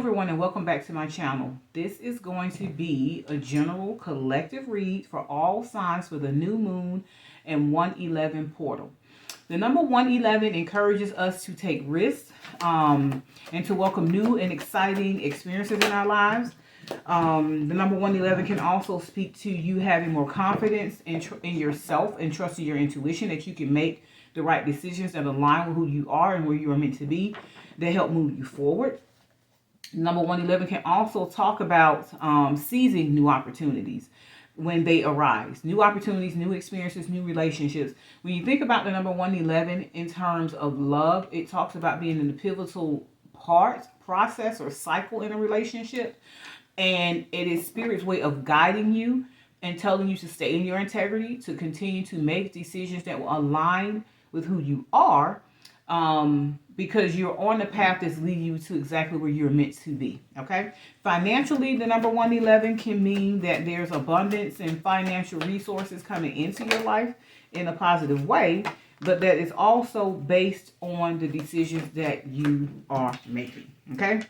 everyone, and welcome back to my channel. This is going to be a general collective read for all signs for the new moon and 111 portal. The number 111 encourages us to take risks and to welcome new and exciting experiences in our lives. The number 111 can also speak to you having more confidence in yourself and trusting your intuition, that you can make the right decisions that align with who you are and where you are meant to be, that help move you forward. Number 111 can also talk about seizing new opportunities when they arise. New opportunities, new experiences, new relationships. When you think about the number 111 in terms of love, it talks about being in the pivotal process or cycle in a relationship. And it is Spirit's way of guiding you and telling you to stay in your integrity, to continue to make decisions that will align with who you are. Because you're on the path that's leading you to exactly where you're meant to be. Okay. Financially, the number 111 can mean that there's abundance and financial resources coming into your life in a positive way, but that is also based on the decisions that you are making. Okay.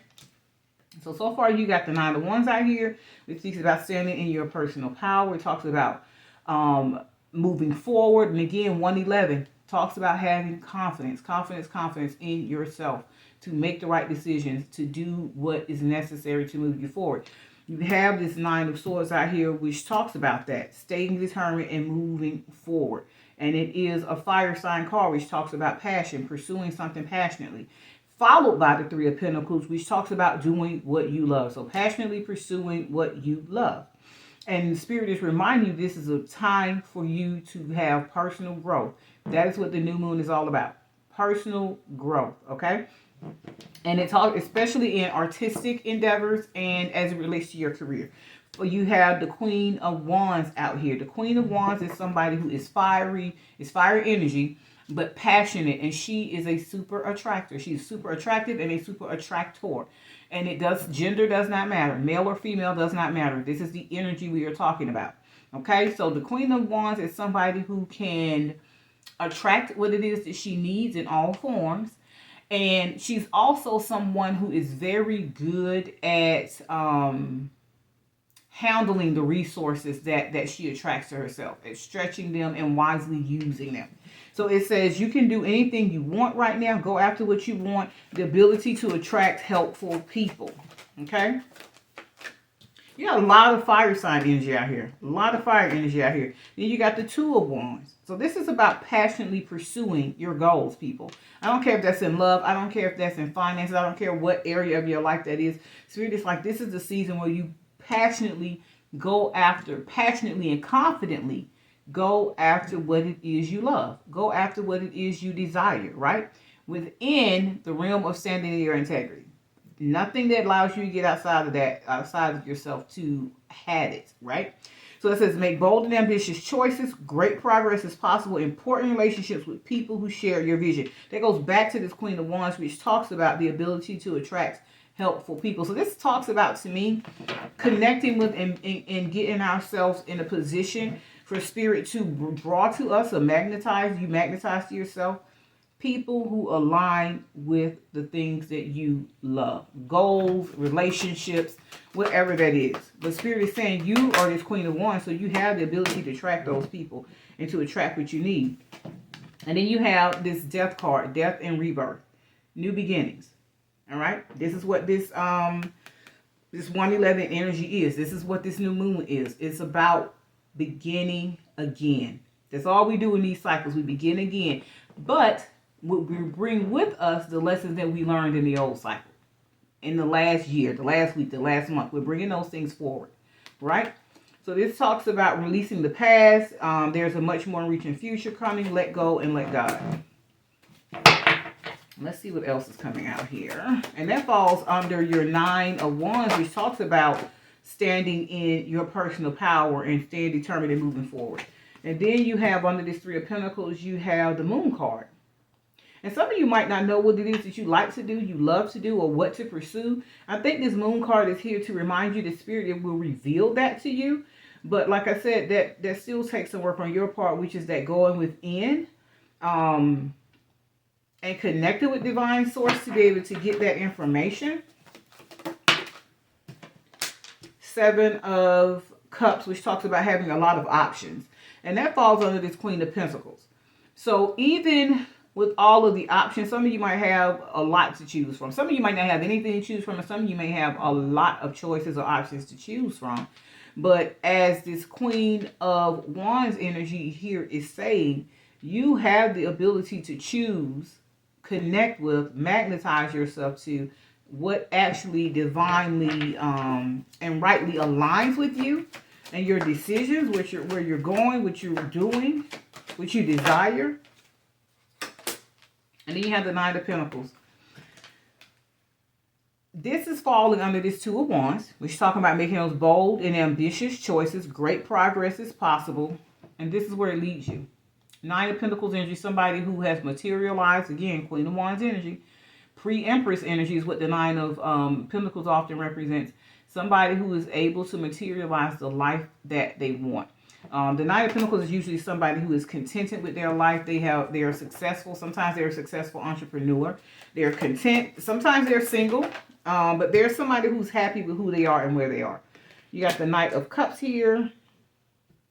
So far you got the 9 of Wands out here, which speaks about standing in your personal power. It talks about moving forward. And again, 111 talks about having confidence in yourself to make the right decisions, to do what is necessary to move you forward. You have this 9 of Swords out here, which talks about that, staying determined and moving forward. And it is a fire sign card, which talks about passion, pursuing something passionately, followed by the 3 of Pentacles, which talks about doing what you love. So passionately pursuing what you love. And Spirit is reminding you this is a time for you to have personal growth. That is what the new moon is all about. Personal growth, okay? And it talks especially in artistic endeavors and as it relates to your career. So you have the Queen of Wands out here. The Queen of Wands is somebody who is fiery, is fire energy, but passionate. And she is a super attractor. She's super attractive and a super attractor. And gender does not matter. Male or female does not matter. This is the energy we are talking about. Okay, so the Queen of Wands is somebody who can attract what it is that she needs in all forms. And she's also someone who is very good at handling the resources that she attracts to herself, at stretching them and wisely using them. So it says you can do anything you want right now. Go after what you want. The ability to attract helpful people. Okay? You got a lot of fire sign energy out here. A lot of fire energy out here. Then you got the 2 of Wands. So this is about passionately pursuing your goals, people. I don't care if that's in love. I don't care if that's in finances. I don't care what area of your life that is. Spirit is like, this is the season where you passionately and confidently go after what it is you love. Go after what it is you desire, right? Within the realm of standing in your integrity. Nothing that allows you to get outside of that, outside of yourself to have it, right? So it says, make bold and ambitious choices. Great progress is possible. Important relationships with people who share your vision. That goes back to this Queen of Wands, which talks about the ability to attract helpful people. So this talks about, to me, connecting with and getting ourselves in a position for Spirit to draw to us or magnetize. You magnetize to yourself people who align with the things that you love. Goals, relationships, whatever that is. But Spirit is saying you are this Queen of Wands, so you have the ability to attract those people and to attract what you need. And then you have this Death card, death and rebirth, new beginnings. All right? This is what this 111 energy is. This is what this new moon is. It's about beginning again. That's all we do in these cycles. We begin again. But we bring with us the lessons that we learned in the old cycle, in the last year, the last week, the last month. We're bringing those things forward, right? So this talks about releasing the past. There's a much more reaching future coming. Let go and let God. Let's see what else is coming out here. And that falls under your 9 of Wands, which talks about standing in your personal power and staying determined and moving forward. And then you have under this 3 of Pentacles, you have the Moon card. And some of you might not know what it is that you like to do, you love to do, or what to pursue. I think this Moon card is here to remind you, the Spirit, it will reveal that to you. But like I said, that still takes some work on your part, which is that going within and connecting with divine source to be able to get that information. Seven of Cups, which talks about having a lot of options. And that falls under this Queen of Pentacles. So even with all of the options, some of you might have a lot to choose from. Some of you might not have anything to choose from, and some of you may have a lot of choices or options to choose from. But as this Queen of Wands energy here is saying, you have the ability to choose, connect with, magnetize yourself to what actually divinely and rightly aligns with you and your decisions, where you're going, what you're doing, what you desire. And then you have the Nine of Pentacles. This is falling under this Two of Wands, which is talking about making those bold and ambitious choices. Great progress is possible. And this is where it leads you. Nine of Pentacles energy, somebody who has materialized, again, Queen of Wands energy. Pre-Empress energy is what the Nine of Pentacles often represents. Somebody who is able to materialize the life that they want. The Nine of Pentacles is usually somebody who is contented with their life. They are successful. Sometimes they're a successful entrepreneur. They're content. Sometimes they're single. But there's somebody who's happy with who they are and where they are. You got the Knight of Cups here.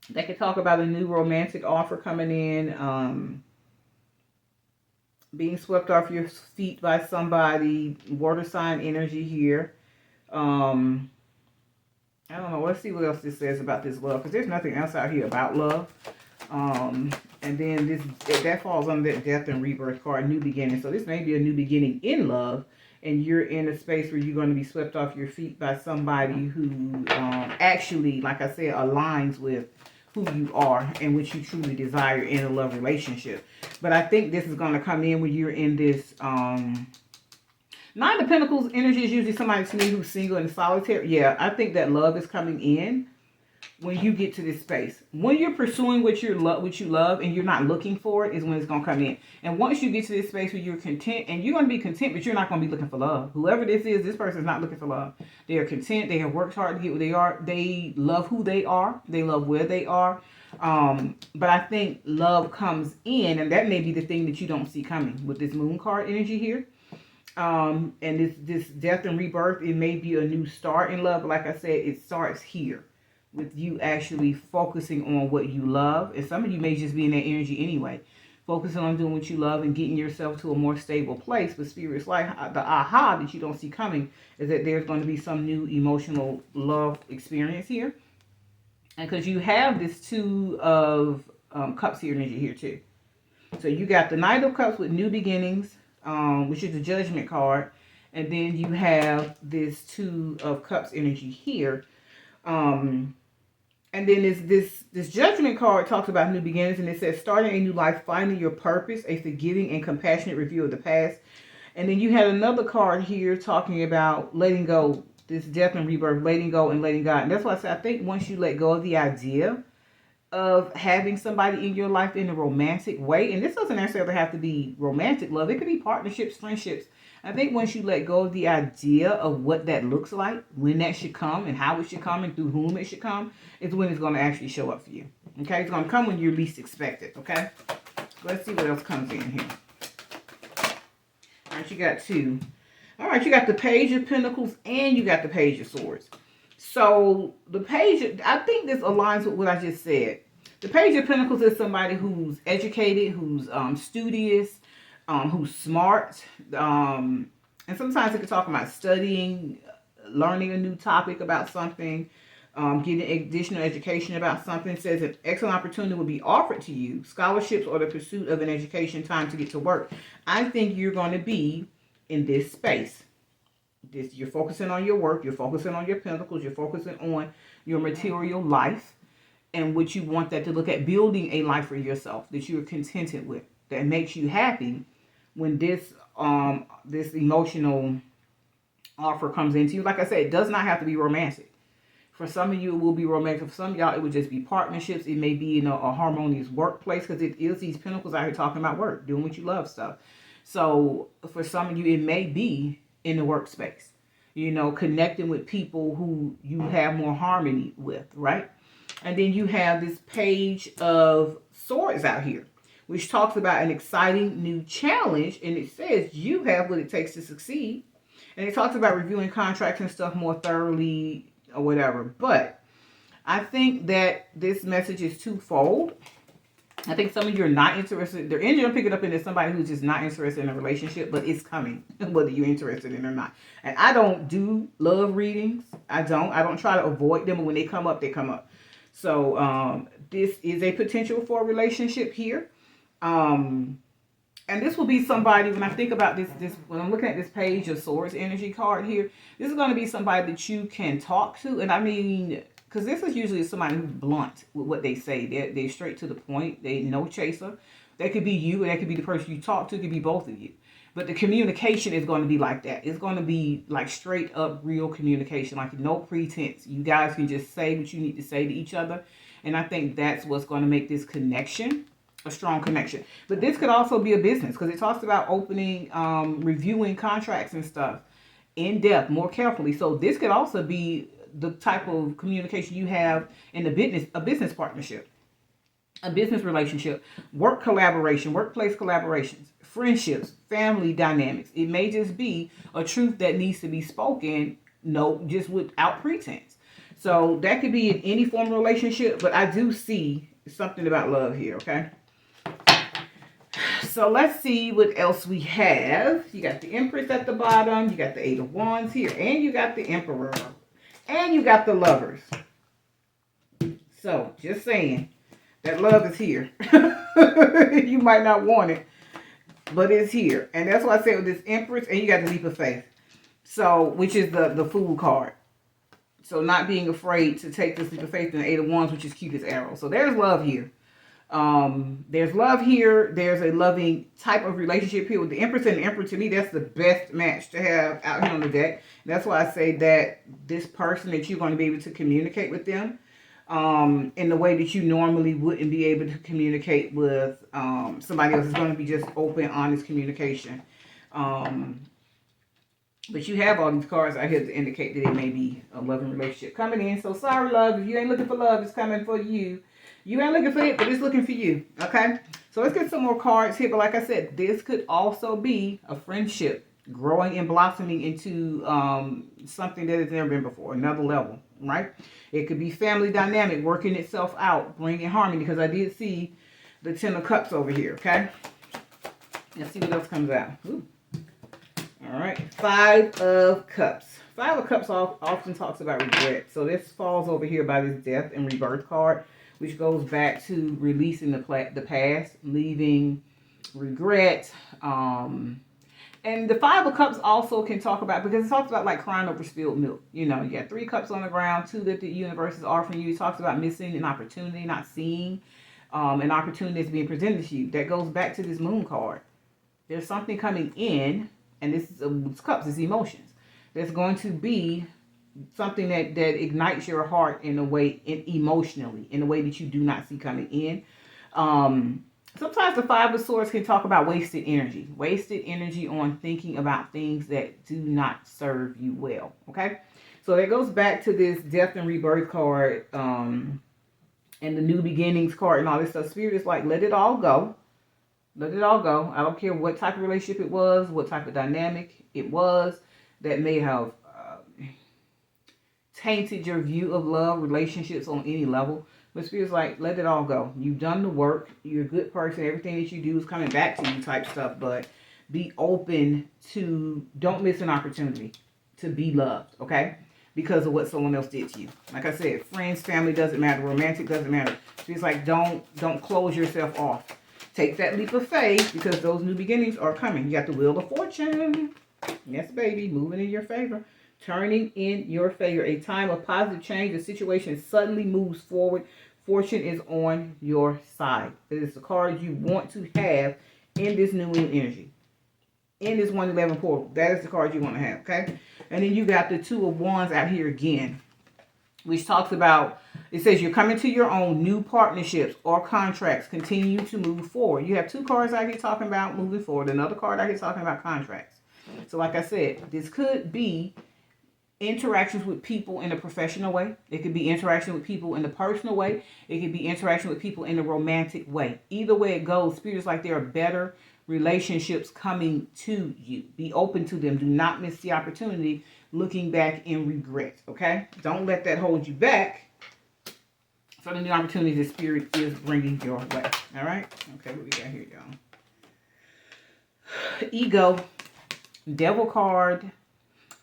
They can talk about a new romantic offer coming in. Being swept off your feet by somebody. Water sign energy here. I don't know. Let's see what else this says about this love. Because there's nothing else out here about love. And then that falls under that death and rebirth card, new beginning. So this may be a new beginning in love. And you're in a space where you're going to be swept off your feet by somebody who actually, like I said, aligns with who you are and what you truly desire in a love relationship. But I think this is going to come in when you're in this Nine of Pentacles energy is usually somebody to me who's single and solitary. Yeah, I think that love is coming in when you get to this space. When you're pursuing what you love and you're not looking for it is when it's going to come in. And once you get to this space where you're content, and you're going to be content, but you're not going to be looking for love. Whoever this is, this person is not looking for love. They are content. They have worked hard to get where they are. They love who they are. They love where they are. But I think love comes in, and that may be the thing that you don't see coming with this moon card energy here. And this death and rebirth, it may be a new start in love. But like I said, it starts here with you actually focusing on what you love. And some of you may just be in that energy anyway, focusing on doing what you love and getting yourself to a more stable place. But Spirit's like, the aha that you don't see coming is that there's going to be some new emotional love experience here. And because you have this Two of Cups here energy here too. So you got the Knight of Cups with new beginnings, which is the Judgment card. And then you have this Two of Cups energy here. And then this Judgment card talks about new beginnings, and it says starting a new life, finding your purpose, a forgiving and compassionate review of the past. And then you had another card here talking about letting go, this death and rebirth, letting go and letting God. And that's why I say I think once you let go of the idea of having somebody in your life in a romantic way, and this doesn't necessarily have to be romantic love, it could be partnerships, friendships. I think once you let go of the idea of what that looks like, when that should come and how it should come and through whom it should come, is when it's going to actually show up for you. Okay, it's going to come when you least expect it. Okay, let's see what else comes in here. All right, you got two. All right, you got the Page of Pentacles and you got the Page of Swords. So the Page, I think this aligns with what I just said. The Page of Pentacles is somebody who's educated, who's studious, who's smart, and sometimes it can talk about studying, learning a new topic about something, getting additional education about something. It says an excellent opportunity will be offered to you, scholarships or the pursuit of an education, time to get to work. I think you're going to be in this space. You're focusing on your work, you're focusing on your pentacles, you're focusing on your material life and what you want that to look at, building a life for yourself that you're contented with, that makes you happy. When this emotional offer comes into you, like I said, it does not have to be romantic. For some of you, it will be romantic. For some of y'all, it would just be partnerships. It may be in a harmonious workplace, because it is these pentacles out here talking about work, doing what you love stuff. So for some of you, it may be in the workspace, connecting with people who you have more harmony with, right? And then you have this Page of Swords out here, which talks about an exciting new challenge. And it says you have what it takes to succeed. And it talks about reviewing contracts and stuff more thoroughly or whatever. But I think that this message is twofold. I think some of you are not interested. They're going to pick it up into somebody who's just not interested in a relationship, but it's coming, whether you're interested in it or not. And I don't do love readings. I don't try to avoid them, but when they come up, they come up. So this is a potential for a relationship here. And this will be somebody, when I think about this, when I'm looking at this page of swords energy card here, this is going to be somebody that you can talk to. And I mean, because this is usually somebody who's blunt with what they say. They're straight to the point. They no chaser. That could be you, and that could be the person you talk to. It could be both of you. But the communication is going to be like that. It's going to be like straight up real communication, like no pretense. You guys can just say what you need to say to each other. And I think that's what's going to make this connection a strong connection. But this could also be a business, because it talks about opening, reviewing contracts and stuff in depth, more carefully. So this could also be the type of communication you have in a business partnership, a business relationship, work collaboration, workplace collaborations, friendships, family dynamics. It may just be a truth that needs to be spoken, just without pretense. So that could be in any form of relationship, but I do see something about love here, okay? So let's see what else we have. You got the Empress at the bottom, you got the Eight of Wands here, and you got the Emperor. And you got the Lovers. So, just saying, that love is here. You might not want it, but it's here. And that's why I said with this Empress, and you got the Leap of Faith. So, which is the Fool card. So, not being afraid to take this Leap of Faith and the Eight of Wands, which is cute as arrow. So, there's love here. There's love here. There's a loving type of relationship here with the Empress and the Emperor. To me, that's the best match to have out here on the deck. That's why I say that this person, that you're going to be able to communicate with them in the way that you normally wouldn't be able to communicate with somebody else. Is going to be just open, honest communication. But you have all these cards out here to indicate that it may be a loving relationship coming in. So sorry, love, if you ain't looking for love, it's coming for you. You ain't looking for it, but it's looking for you, okay? So let's get some more cards here. But like I said, this could also be a friendship growing and blossoming into something that has never been before, another level, right? It could be family dynamic, working itself out, bringing harmony, because I did see the Ten of Cups over here, okay? Let's see what else comes out. Ooh. All right, Five of Cups. Five of Cups often talks about regret. So this falls over here by this Death and Rebirth card, which goes back to releasing the past, leaving regret. And the Five of Cups also can talk about, because it talks about like crying over spilled milk. You know, you got 3 cups on the ground, 2 that the universe is offering you. It talks about missing an opportunity, not seeing an opportunity that's being presented to you. That goes back to this Moon card. There's something coming in, and this is cups, it's emotions. There's going to be something that ignites your heart in a way, emotionally, in a way that you do not see coming in. Sometimes the Five of Swords can talk about wasted energy on thinking about things that do not serve you well. Okay, so that goes back to this Death and Rebirth card, and the New Beginnings card and all this stuff. Spirit is like, let it all go. Let it all go. I don't care what type of relationship it was, what type of dynamic it was that may have tainted your view of love, relationships on any level. But Spirit's like, let it all go. You've done the work. You're a good person. Everything that you do is coming back to you type stuff. But be open to, don't miss an opportunity to be loved, okay? Because of what someone else did to you. Like I said, friends, family, doesn't matter. Romantic, doesn't matter. Spirit's like, don't close yourself off. Take that leap of faith, because those new beginnings are coming. You got the Wheel of Fortune. Yes, baby. Moving in your favor. Turning in your favor. A time of positive change. The situation suddenly moves forward. Fortune is on your side. It is the card you want to have in this new moon energy. In this 111 portal. That is the card you want to have, okay? And then you got the Two of Wands out here again, which talks about, it says you're coming to your own new partnerships or contracts. Continue to move forward. You have 2 cards out here talking about moving forward. Another card out here talking about contracts. So like I said, this could be interactions with people in a professional way. It could be interaction with people in the personal way. It could be interaction with people in a romantic way. Either way it goes, Spirit is like, there are better relationships coming to you. Be open to them. Do not miss the opportunity looking back in regret, okay? Don't let that hold you back for the new opportunities the Spirit is bringing your way, all right? Okay, what we got here, y'all? Ego, Devil card,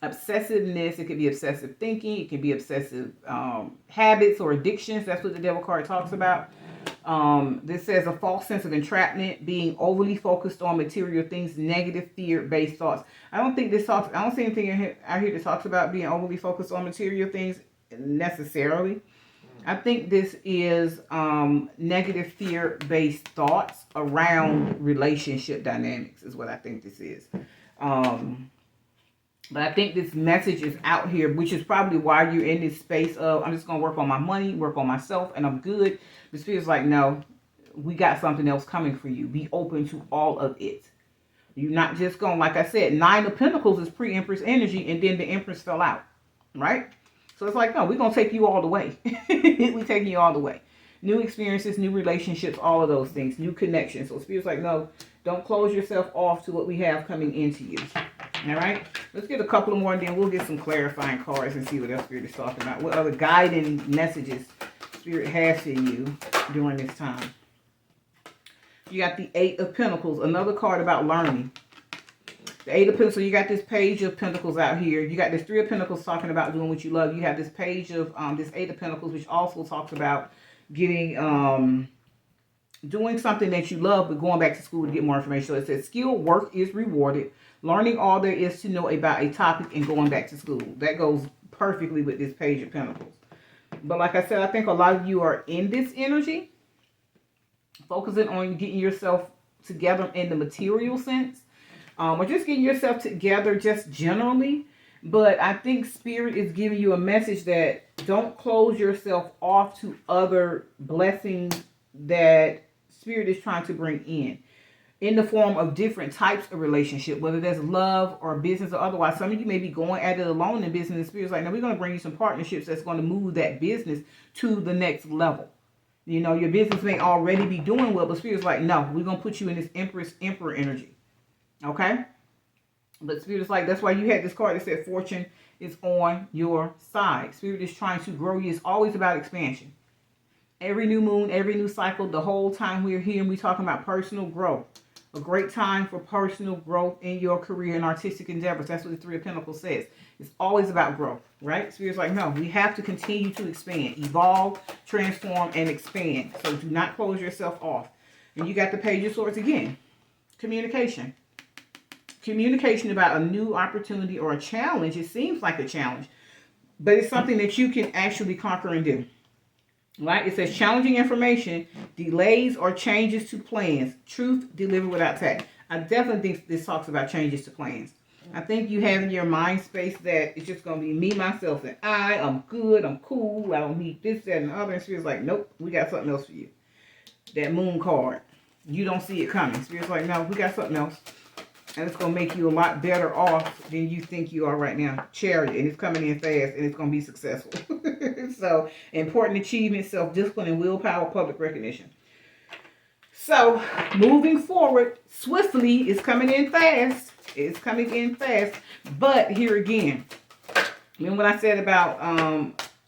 obsessiveness. It could be obsessive thinking. It could be obsessive habits or addictions. That's what the Devil card talks about. This says a false sense of entrapment, being overly focused on material things, negative fear-based thoughts. I don't see anything out here that talks about being overly focused on material things necessarily. I think this is negative fear-based thoughts around relationship dynamics is what I think this is. But I think this message is out here, which is probably why you're in this space of, I'm just going to work on my money, work on myself, and I'm good. This feels like, no, we got something else coming for you. Be open to all of it. You're not just going, like I said, 9 of Pentacles is pre-Empress energy, and then the Empress fell out, right? So it's like, no, we're going to take you all the way. We're taking you all the way. New experiences, new relationships, all of those things, new connections. So Spirit's like, no, don't close yourself off to what we have coming into you. All right, let's get a couple more and then we'll get some clarifying cards and see what else Spirit is talking about. What other guiding messages Spirit has for you during this time. You got the 8 of Pentacles, another card about learning. The 8 of Pentacles, so you got this page of Pentacles out here. You got this 3 of Pentacles talking about doing what you love. You have this page of this 8 of Pentacles, which also talks about getting doing something that you love, but going back to school to get more information. So it says skilled work is rewarded. Learning all there is to know about a topic and going back to school. That goes perfectly with this page of Pentacles. But like I said, I think a lot of you are in this energy, focusing on getting yourself together in the material sense, or just getting yourself together just generally. But I think Spirit is giving you a message that don't close yourself off to other blessings that Spirit is trying to bring in the form of different types of relationship, whether that's love or business or otherwise. Some of you may be going at it alone in business, and Spirit's like, no, we're going to bring you some partnerships that's going to move that business to the next level. You know, your business may already be doing well, but Spirit's like, no, we're going to put you in this Emperor energy. Okay? But Spirit is like, that's why you had this card that said fortune is on your side. Spirit is trying to grow you. It's always about expansion. Every new moon, every new cycle, the whole time we're here and we're talking about personal growth. A great time for personal growth in your career and artistic endeavors. That's what the 3 of Pentacles says. It's always about growth, right? Spirit's like, no, we have to continue to expand, evolve, transform, and expand. So do not close yourself off. And you got the Page of Swords again. Communication. Communication about a new opportunity or a challenge. It seems like a challenge, but it's something that you can actually conquer and do. Right? It says challenging information, delays or changes to plans, truth delivered without tact. I definitely think this talks about changes to plans. I think you have in your mind space that it's just going to be me, myself, and I'm good, I'm cool, I don't need this, that, and the other. And Spirit's like, nope, we got something else for you. That Moon card. You don't see it coming. Spirit's like, no, we got something else. And it's going to make you a lot better off than you think you are right now. Chariot. And it's coming in fast. And it's going to be successful. So, important achievements, self-discipline, and willpower, public recognition. So, moving forward, swiftly, it's coming in fast. It's coming in fast. But here again, remember what I said about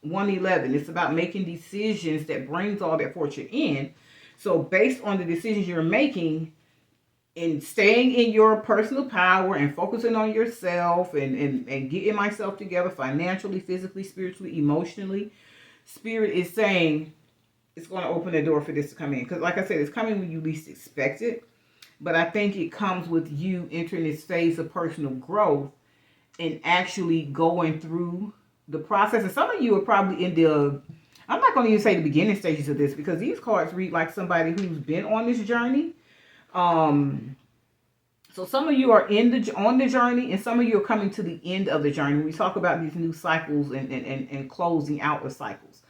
111? It's about making decisions that brings all that fortune in. So, based on the decisions you're making, and staying in your personal power and focusing on yourself and getting myself together financially, physically, spiritually, emotionally, Spirit is saying it's going to open the door for this to come in. Because like I said, it's coming when you least expect it. But I think it comes with you entering this phase of personal growth and actually going through the process. And some of you are probably in the, I'm not going to even say the beginning stages of this, because these cards read like somebody who's been on this journey. So some of you are on the journey, and some of you are coming to the end of the journey. We talk about these new cycles and closing out the cycles.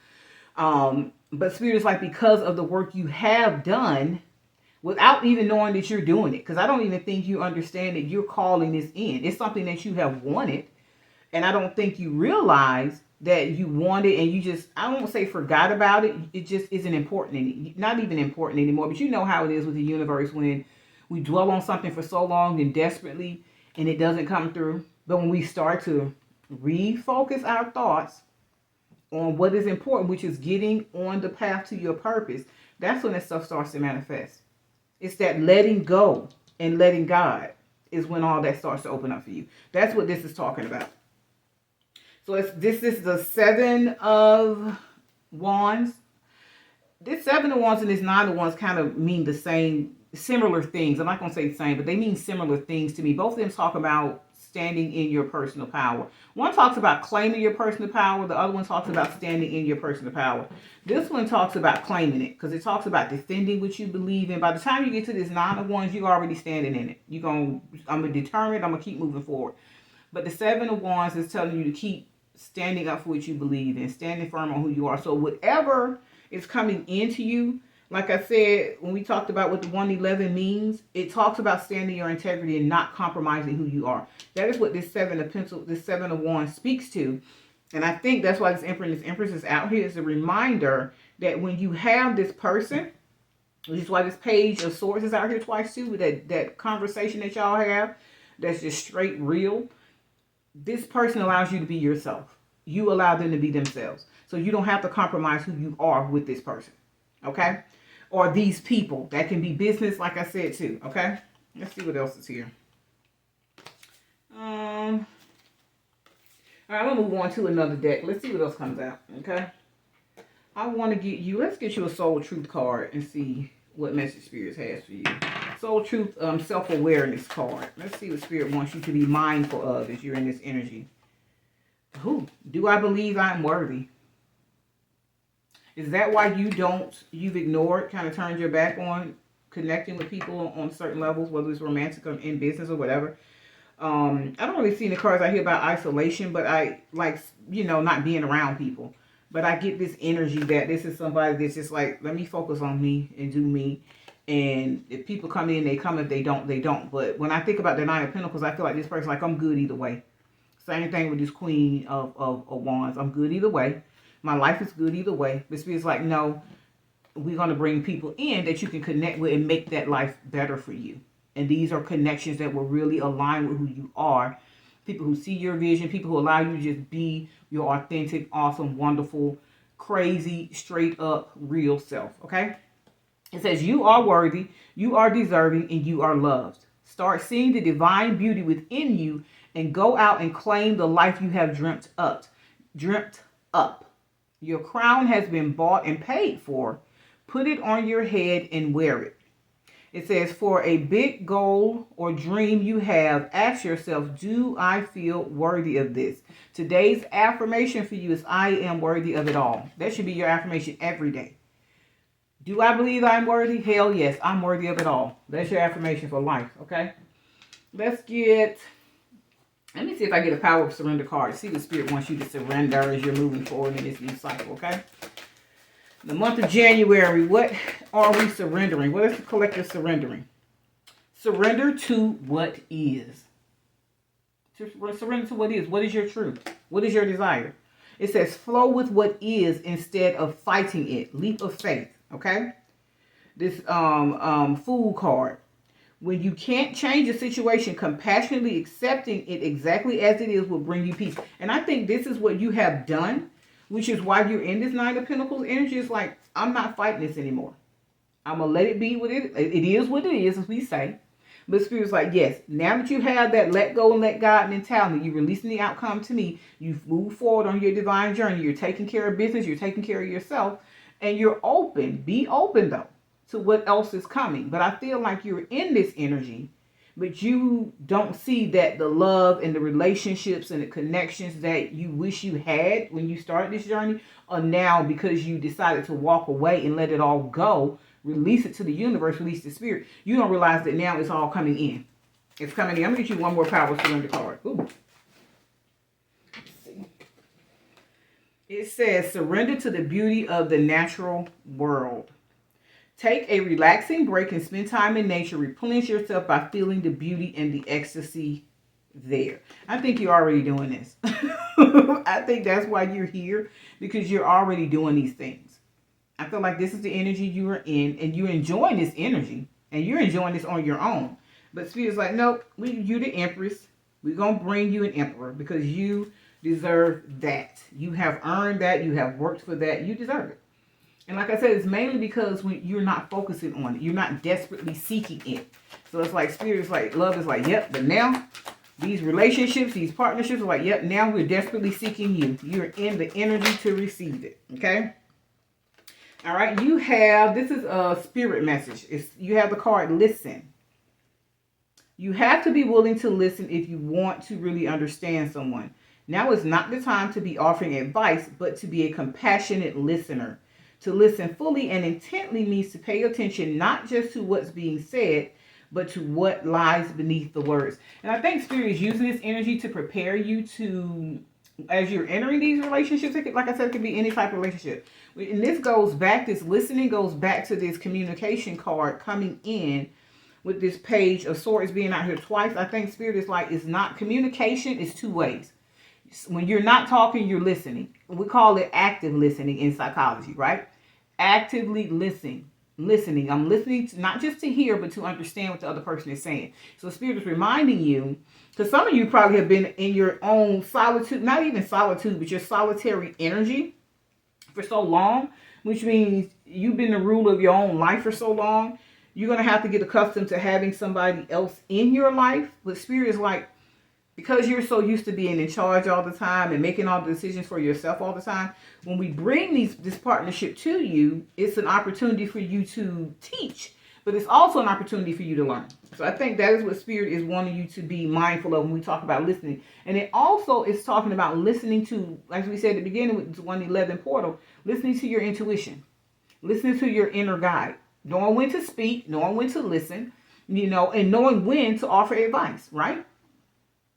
But Spirit is like, because of the work you have done, without even knowing that you're doing it, because I don't even think you understand that you're calling this in. It's something that you have wanted, and I don't think you realize that you want it, and you just, I won't say forgot about it. It just isn't important, not even important anymore. But you know how it is with the universe when we dwell on something for so long and desperately, and it doesn't come through. But when we start to refocus our thoughts on what is important, which is getting on the path to your purpose, that's when that stuff starts to manifest. It's that letting go and letting God is when all that starts to open up for you. That's what this is talking about. So this is the 7 of Wands. This 7 of Wands and this 9 of Wands kind of mean the same, similar things. I'm not going to say the same, but they mean similar things to me. Both of them talk about standing in your personal power. One talks about claiming your personal power. The other one talks about standing in your personal power. This one talks about claiming it because it talks about defending what you believe in. By the time you get to this 9 of Wands, you're already standing in it. I'm determined. I'm going to keep moving forward. But the 7 of Wands is telling you to keep standing up for what you believe in, standing firm on who you are. So whatever is coming into you, like I said, when we talked about what the 111 means, it talks about standing your integrity and not compromising who you are. That is what this 7 of Wands speaks to. And I think that's why this Empress is out here as a reminder that when you have this person, which is why this Page of Swords is out here twice too, with that conversation that y'all have, that's just straight real. This person allows you to be yourself. You allow them to be themselves. So you don't have to compromise who you are with this person. Okay? Or these people. That can be business, like I said, too. Okay? Let's see what else is here. All right, I'm going to move on to another deck. Let's see what else comes out. Okay? I want to let's get you a Soul Truth card and see what message Spirit has for you. Soul Truth self-awareness card. Let's see what Spirit wants you to be mindful of as you're in this energy. Do I believe I'm worthy? Is that why you've ignored, kind of turned your back on connecting with people on certain levels, whether it's romantic or in business or whatever? I don't really see in the cards I hear about isolation, but I like, not being around people. But I get this energy that this is somebody that's just like, let me focus on me and do me. And if people come in, they come. If they don't, they don't. But when I think about the 9 of Pentacles, I feel like this person, like, I'm good either way. Same thing with this Queen of Wands. I'm good either way. My life is good either way. But Spirit's like, no, we're going to bring people in that you can connect with and make that life better for you. And these are connections that will really align with who you are. People who see your vision, people who allow you to just be your authentic, awesome, wonderful, crazy, straight up, real self. Okay? It says you are worthy, you are deserving, and you are loved. Start seeing the divine beauty within you and go out and claim the life you have dreamt up. Your crown has been bought and paid for. Put it on your head and wear it. It says, for a big goal or dream you have, ask yourself, do I feel worthy of this? Today's affirmation for you is, I am worthy of it all. That should be your affirmation every day. Do I believe I'm worthy? Hell yes, I'm worthy of it all. That's your affirmation for life, okay? Let me see if I get a Power of Surrender card. See what Spirit wants you to surrender as you're moving forward in this new cycle, okay? The month of January, what are we surrendering? What is the collective surrendering? Surrender to what is. Surrender to what is. What is your truth? What is your desire? It says flow with what is instead of fighting it. Leap of faith, okay? This Fool card. When you can't change a situation, compassionately accepting it exactly as it is will bring you peace. And I think this is what you have done, which is why you're in this 9 of Pentacles energy. It's like, I'm not fighting this anymore. I'm going to let it be what it is. It is what it is, as we say. But Spirit's like, yes, now that you have that let go and let God mentality, you're releasing the outcome to me. You've moved forward on your divine journey. You're taking care of business. You're taking care of yourself. And you're open. Be open, though, to what else is coming. But I feel like you're in this energy, but you don't see that the love and the relationships and the connections that you wish you had when you started this journey are now, because you decided to walk away and let it all go, release it to the universe, release the Spirit. You don't realize that now it's all coming in. It's coming in. I'm going to get you one more Power Surrender card. Ooh. Let's see. It says, surrender to the beauty of the natural world. Take a relaxing break and spend time in nature. Replenish yourself by feeling the beauty and the ecstasy there. I think you're already doing this. I think that's why you're here, because you're already doing these things. I feel like this is the energy you are in, and you're enjoying this energy, and you're enjoying this on your own. But Spirit's like, nope, you're the Empress. We're going to bring you an Emperor, because you deserve that. You have earned that. You have worked for that. You deserve it. And like I said, it's mainly because when you're not focusing on it, you're not desperately seeking it. So it's like spirit is like, love is like, yep, but now these relationships, these partnerships are like, yep, now we're desperately seeking you. You're in the energy to receive it. Okay. All right. You have, this is a spirit message. You have the card listen. You have to be willing to listen if you want to really understand someone. Now is not the time to be offering advice, but to be a compassionate listener. To listen fully and intently means to pay attention not just to what's being said, but to what lies beneath the words. And I think Spirit is using this energy to prepare you to, as you're entering these relationships, like I said, it could be any type of relationship. And this goes back, this listening goes back to this communication card coming in with this page of swords being out here twice. I think Spirit is like, it's not communication, it's two ways. When you're not talking, you're listening. We call it active listening in psychology, right? Actively listening. I'm listening to, not just to hear, but to understand what the other person is saying. So Spirit is reminding you, because some of you probably have been in your own solitude, not even solitude, but your solitary energy for so long, which means you've been the ruler of your own life for so long. You're going to have to get accustomed to having somebody else in your life. But Spirit is like, because you're so used to being in charge all the time and making all the decisions for yourself all the time, when we bring this partnership to you, it's an opportunity for you to teach, but it's also an opportunity for you to learn. So I think that is what Spirit is wanting you to be mindful of when we talk about listening. And it also is talking about listening to, like we said at the beginning with the 111 portal, listening to your intuition, listening to your inner guide, knowing when to speak, knowing when to listen, and knowing when to offer advice, right?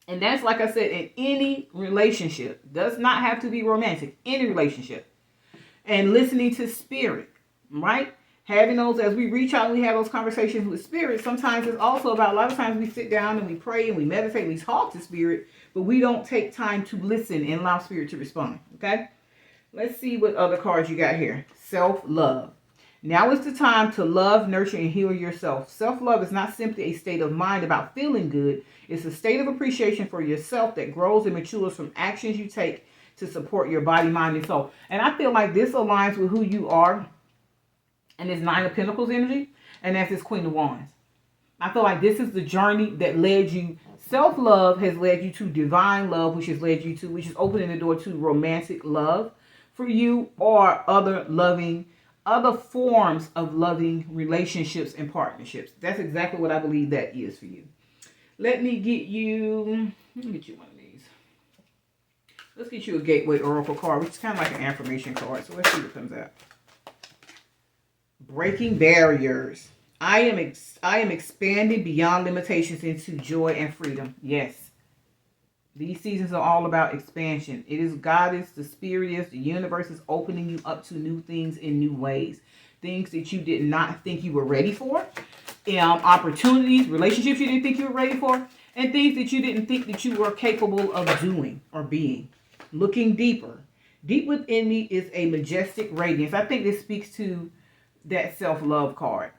And that's, like I said, in any relationship. Does not have to be romantic. Any relationship. And listening to Spirit, right? Having those, as we reach out and we have those conversations with Spirit, sometimes it's also about, a lot of times we sit down and we pray and we meditate and we talk to Spirit, but we don't take time to listen and allow Spirit to respond, okay? Let's see what other cards you got here. Self-love. Now is the time to love, nurture, and heal yourself. Self-love is not simply a state of mind about feeling good. It's a state of appreciation for yourself that grows and matures from actions you take to support your body, mind, and soul. And I feel like this aligns with who you are and this Nine of Pentacles energy, and that's this Queen of Wands. I feel like this is the journey that led you. Self-love has led you to divine love, which is opening the door to romantic love for you, or other forms of loving relationships and partnerships. That's exactly what I believe that is for you. Let me get you one of these. Let's get you a Gateway Oracle card, which is kind of like an affirmation card. So let's see what comes out. Breaking barriers. I am expanding beyond limitations into joy and freedom. Yes. These seasons are all about expansion. It is God is, the Spirit is, the universe is opening you up to new things in new ways. Things that you did not think you were ready for. Opportunities, relationships you didn't think you were ready for. And things that you didn't think that you were capable of doing or being. Looking deeper. Deep within me is a majestic radiance. I think this speaks to that self-love card.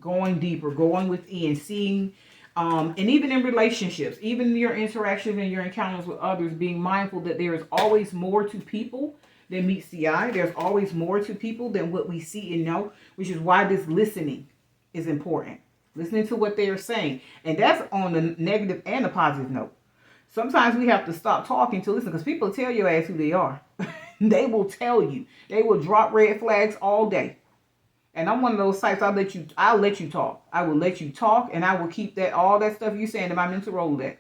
Going deeper, going within, seeing. And even in relationships, even in your interactions and your encounters with others, being mindful that there is always more to people than meets the eye. There's always more to people than what we see and know, which is why this listening is important. Listening to what they are saying. And that's on the negative and the positive note. Sometimes we have to stop talking to listen, because people tell your ass who they are. They will tell you. They will drop red flags all day. And I'm one of those types, I'll let you talk. I will let you talk, and I will keep all that stuff you saying in my mental Rolodex.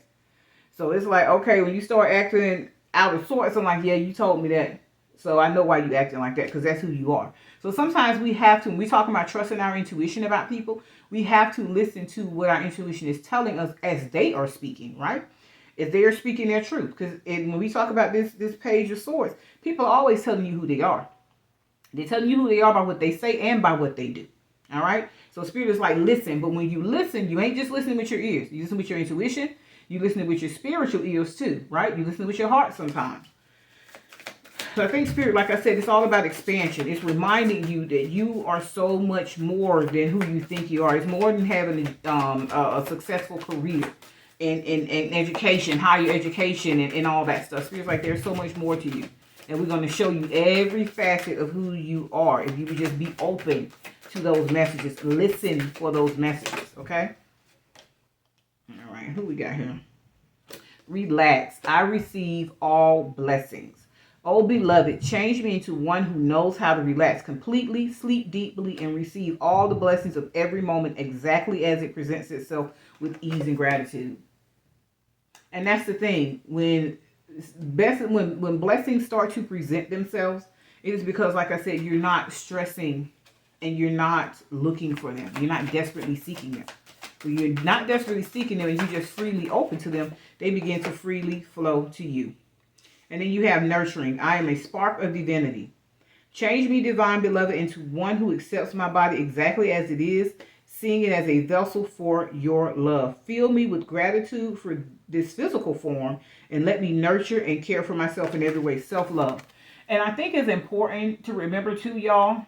So it's like, okay, when you start acting out of sorts, I'm like, yeah, you told me that. So I know why you acting like that, because that's who you are. So sometimes we have to, when we talk about trusting our intuition about people, we have to listen to what our intuition is telling us as they are speaking, right? If they are speaking their truth. Because when we talk about this page of swords, people are always telling you who they are. They're telling you who they are by what they say and by what they do. All right? So Spirit is like, listen. But when you listen, you ain't just listening with your ears. You listen with your intuition. You listen with your spiritual ears too, right? You listen with your heart sometimes. So I think Spirit, like I said, it's all about expansion. It's reminding you that you are so much more than who you think you are. It's more than having a successful career. in education, higher education, and all that stuff. Spirit's like, there's so much more to you. And we're going to show you every facet of who you are. If you would just be open to those messages. Listen for those messages, okay? All right, who we got here? Relax. I receive all blessings. Oh, beloved, change me into one who knows how to relax completely, sleep deeply, and receive all the blessings of every moment exactly as it presents itself with ease and gratitude. And that's the thing. When blessings start to present themselves, it is because, like I said, you're not stressing and you're not looking for them. You're not desperately seeking them. When you're not desperately seeking them and you're just freely open to them, they begin to freely flow to you. And then you have nurturing. I am a spark of divinity. Change me, divine beloved, into one who accepts my body exactly as it is, seeing it as a vessel for your love. Fill me with gratitude for this physical form and let me nurture and care for myself in every way. Self-love. And I think it's important to remember too, y'all,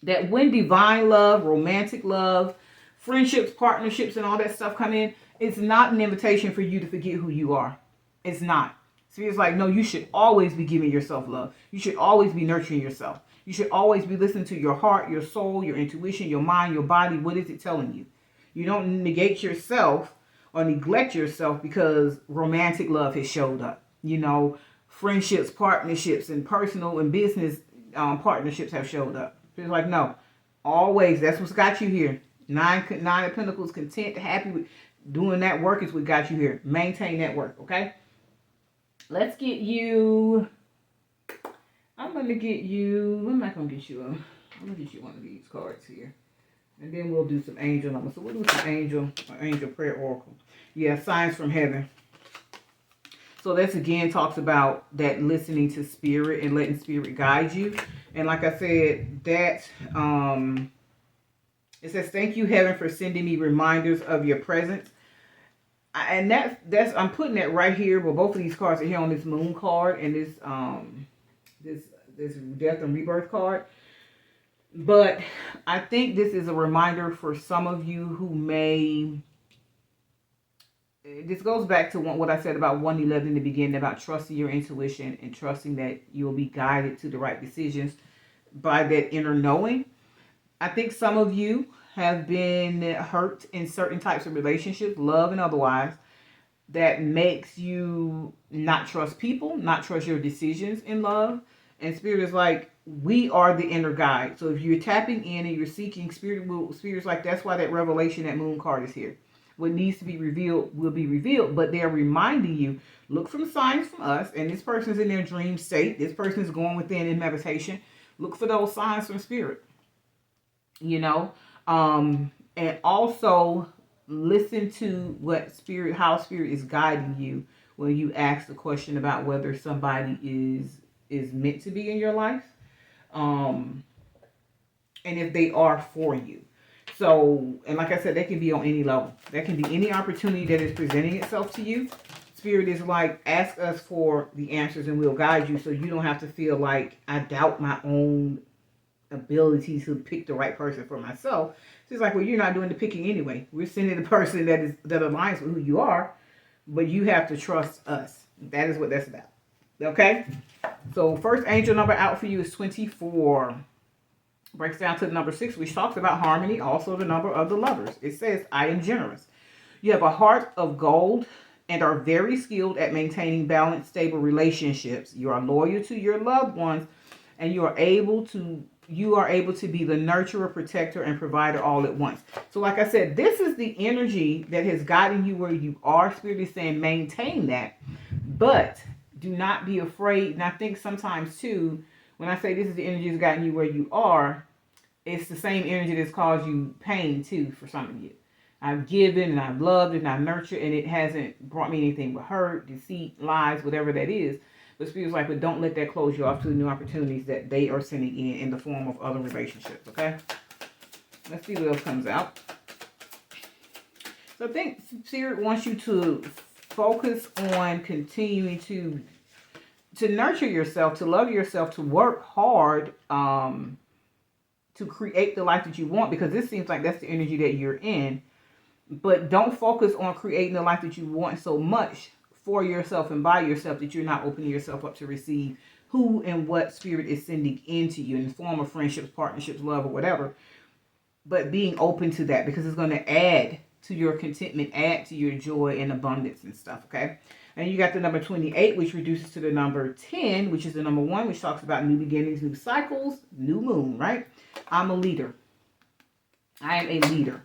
that when divine love, romantic love, friendships, partnerships, and all that stuff come in, it's not an invitation for you to forget who you are. It's not. So it's like, no, you should always be giving yourself love. You should always be nurturing yourself. You should always be listening to your heart, your soul, your intuition, your mind, your body. What is it telling you? You don't negate yourself or neglect yourself because romantic love has showed up. You know, friendships, partnerships, and personal and business partnerships have showed up. So it's like, no, always. That's what's got you here. Nine of Pentacles, content, happy with doing that work is what got you here. Maintain that work, okay? Let's get you. I'm gonna get you. I'm not gonna get you. I'm gonna get you one of these cards here, and then we'll do some angel numbers. So we'll do some angel prayer oracle. Yeah, signs from heaven. So this again talks about that listening to spirit and letting spirit guide you. And like I said, that it says, "Thank you, heaven, for sending me reminders of your presence." And that's I'm putting that right here. Well, both of these cards are here on this moon card and this death and rebirth card. But I think this is a reminder for some of you who may. This goes back to what I said about 111 in the beginning, about trusting your intuition and trusting that you'll be guided to the right decisions by that inner knowing. I think some of you have been hurt in certain types of relationships, love and otherwise, that makes you not trust people, not trust your decisions in love. And spirit is like, we are the inner guide. So if you're tapping in and you're seeking, spirit's like, that's why that revelation, that moon card is here. What needs to be revealed will be revealed, but they're reminding you, look for signs from us, and this person's in their dream state. This person is going within in meditation. Look for those signs from spirit, you know, and also listen to how spirit is guiding you when you ask the question about whether somebody is meant to be in your life, and if they are for you. So, and like I said, that can be on any level. That can be any opportunity that is presenting itself to you. Spirit is like, ask us for the answers and we'll guide you, so you don't have to feel like I doubt my own ability to pick the right person for myself. So it's like, well, you're not doing the picking anyway. We're sending the person that aligns with who you are, but you have to trust us. That is what that's about. Okay? So first angel number out for you is 24. Breaks down to the number 6, which talks about harmony, also the number of the lovers. It says, I am generous. You have a heart of gold and are very skilled at maintaining balanced, stable relationships. You are loyal to your loved ones, and you are able to be the nurturer, protector, and provider all at once. So like I said, this is the energy that has gotten you where you are. Spirit is saying maintain that, but do not be afraid. And I think sometimes too, when I say this is the energy that's gotten you where you are, it's the same energy that's caused you pain too for some of you. I've given and I've loved and I've nurtured, and it hasn't brought me anything but hurt, deceit, lies, whatever that is. But Spirit's like, but don't let that close you off to the new opportunities that they are sending in the form of other relationships, okay? Let's see what else comes out. So I think Spirit wants you to focus on continuing to nurture yourself, to love yourself, to work hard to create the life that you want, because this seems like that's the energy that you're in. But don't focus on creating the life that you want so much for yourself and by yourself that you're not opening yourself up to receive who and what spirit is sending into you in the form of friendships, partnerships, love, or whatever. But being open to that, because it's going to add to your contentment, add to your joy and abundance and stuff, okay? And you got the number 28, which reduces to the number 10, which is the number 1, which talks about new beginnings, new cycles, new moon, right? I'm a leader. I am a leader.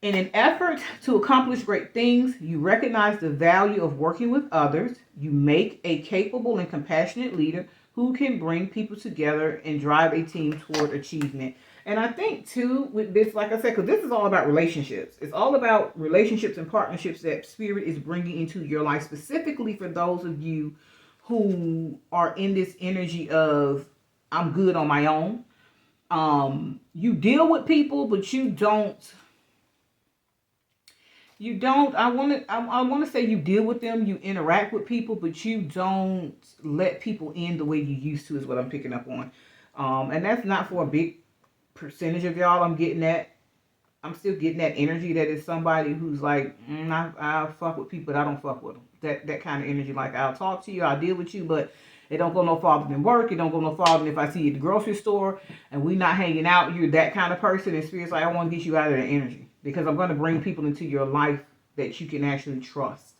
In an effort to accomplish great things, you recognize the value of working with others. You make a capable and compassionate leader who can bring people together and drive a team toward achievement. And I think, too, with this, like I said, because this is all about relationships. It's all about relationships and partnerships that Spirit is bringing into your life, specifically for those of you who are in this energy of, I'm good on my own. You deal with people, but you don't, I want to say you deal with them, you interact with people, but you don't let people in the way you used to, is what I'm picking up on. And that's not for a big percentage of y'all. I'm still getting that energy that is somebody who's like, I fuck with people, but I don't fuck with them. That kind of energy, like I'll talk to you, I'll deal with you, but it don't go no farther than work. It don't go no farther than if I see you at the grocery store and we not hanging out. You're that kind of person, and Spirit's like, I want to get you out of that energy. Because I'm going to bring people into your life that you can actually trust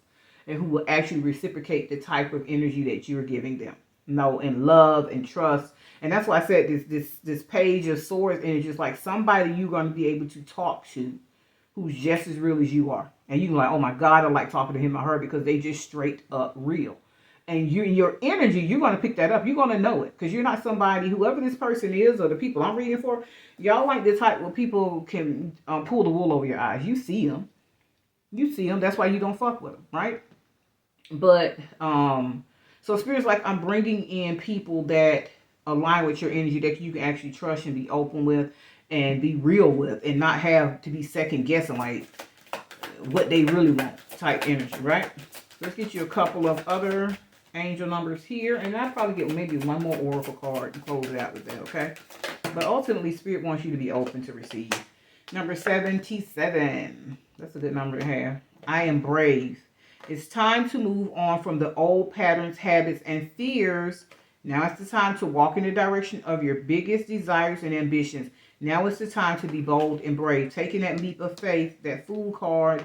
and who will actually reciprocate the type of energy that you're giving them. And love and trust. And that's why I said this page of swords energy is like somebody you're going to be able to talk to who's just as real as you are. And you're like, oh my God, I like talking to him or her because they just straight up real. And your energy, you're going to pick that up. You're going to know it. Because you're not somebody, whoever this person is or the people I'm reading for, y'all like the type where people can pull the wool over your eyes. You see them. That's why you don't fuck with them, right? But, so Spirit's like, I'm bringing in people that align with your energy that you can actually trust and be open with and be real with and not have to be second guessing like what they really want type energy, right? Let's get you a couple of other angel numbers here, and I'll probably get maybe one more oracle card and close it out with that, okay? But ultimately, Spirit wants you to be open to receive. Number 77. That's a good number to have. I am brave. It's time to move on from the old patterns, habits, and fears. Now it's the time to walk in the direction of your biggest desires and ambitions. Now it's the time to be bold and brave. Taking that leap of faith, that Fool card.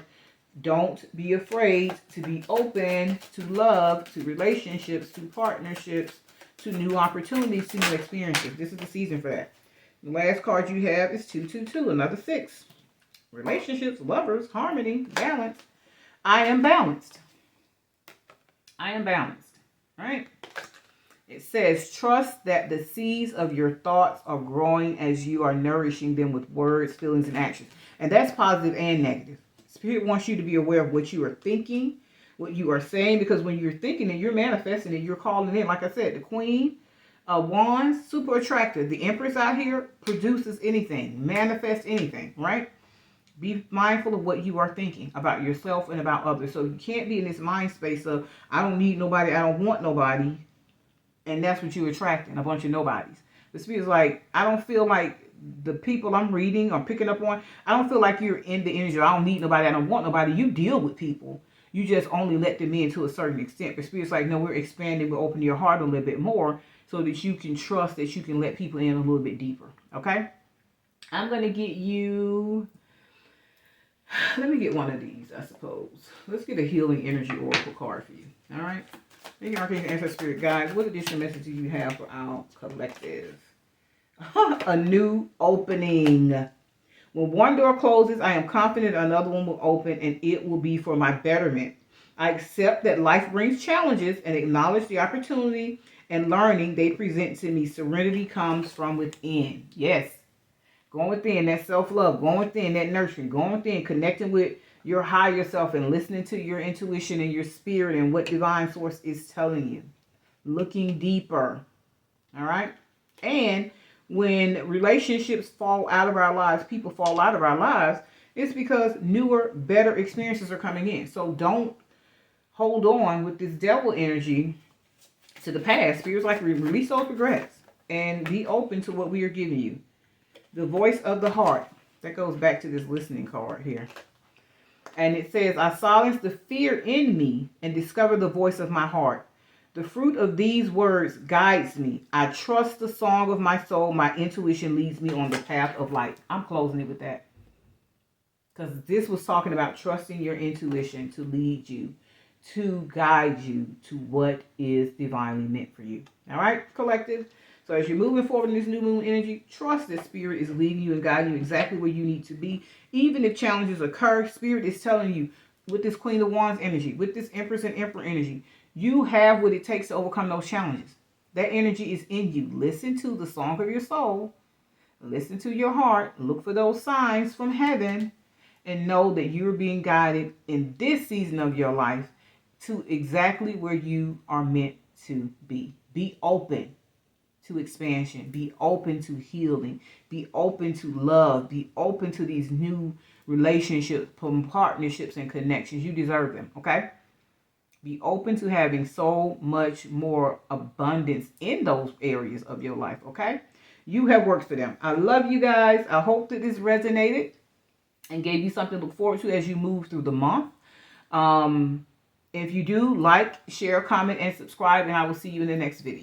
Don't be afraid to be open to love, to relationships, to partnerships, to new opportunities, to new experiences. This is the season for that. The last card you have is 222, another 6. Relationships, lovers, harmony, balance. I am balanced. I am balanced, right? It says, trust that the seeds of your thoughts are growing as you are nourishing them with words, feelings, and actions. And that's positive and negative. Spirit wants you to be aware of what you are thinking, what you are saying, because when you're thinking it, you're manifesting it, you're calling in. Like I said, the Queen of Wands, super attractive. The Empress out here produces anything, manifests anything, right? Be mindful of what you are thinking about yourself and about others. So you can't be in this mind space of, I don't need nobody, I don't want nobody, and that's what you're attracting, a bunch of nobodies. The Spirit's like, I don't feel like the people I'm reading or picking up on, I don't feel like you're in the energy. I don't need nobody. I don't want nobody. You deal with people. You just only let them in to a certain extent. But Spirit's like, no, we're expanding. We're opening your heart a little bit more so that you can trust that you can let people in a little bit deeper. Okay? I'm going to get you, let me get one of these, I suppose. Let's get a healing energy oracle card for you. All right? Thank you, Archangel, Ancestor, Spirit Guides. What additional message do you have for our collective? A new opening. When one door closes, I am confident another one will open, and it will be for my betterment. I accept that life brings challenges and acknowledge the opportunity and learning they present to me. Serenity comes from within. Yes. Going within, that self-love. Going within, that nurturing. Going within, connecting with your higher self and listening to your intuition and your spirit and what divine source is telling you. Looking deeper. All right? And when relationships fall out of our lives, people fall out of our lives, it's because newer, better experiences are coming in. So don't hold on with this devil energy to the past. Spirit's like, release those regrets and be open to what we are giving you. The voice of the heart. That goes back to this listening card here. And it says, I silence the fear in me and discover the voice of my heart. The fruit of these words guides me. I trust the song of my soul. My intuition leads me on the path of light. I'm closing it with that. Because this was talking about trusting your intuition to lead you, to guide you to what is divinely meant for you. All right, collective? So as you're moving forward in this new moon energy, trust that Spirit is leading you and guiding you exactly where you need to be. Even if challenges occur, Spirit is telling you, with this Queen of Wands energy, with this Empress and Emperor energy, you have what it takes to overcome those challenges. That energy is in you. Listen to the song of your soul. Listen to your heart. Look for those signs from heaven. And know that you're being guided in this season of your life to exactly where you are meant to be. Be open to expansion. Be open to healing. Be open to love. Be open to these new relationships, partnerships, and connections. You deserve them, okay? Be open to having so much more abundance in those areas of your life, okay? You have worked for them. I love you guys. I hope that this resonated and gave you something to look forward to as you move through the month. If you do, like, share, comment, and subscribe, and I will see you in the next video.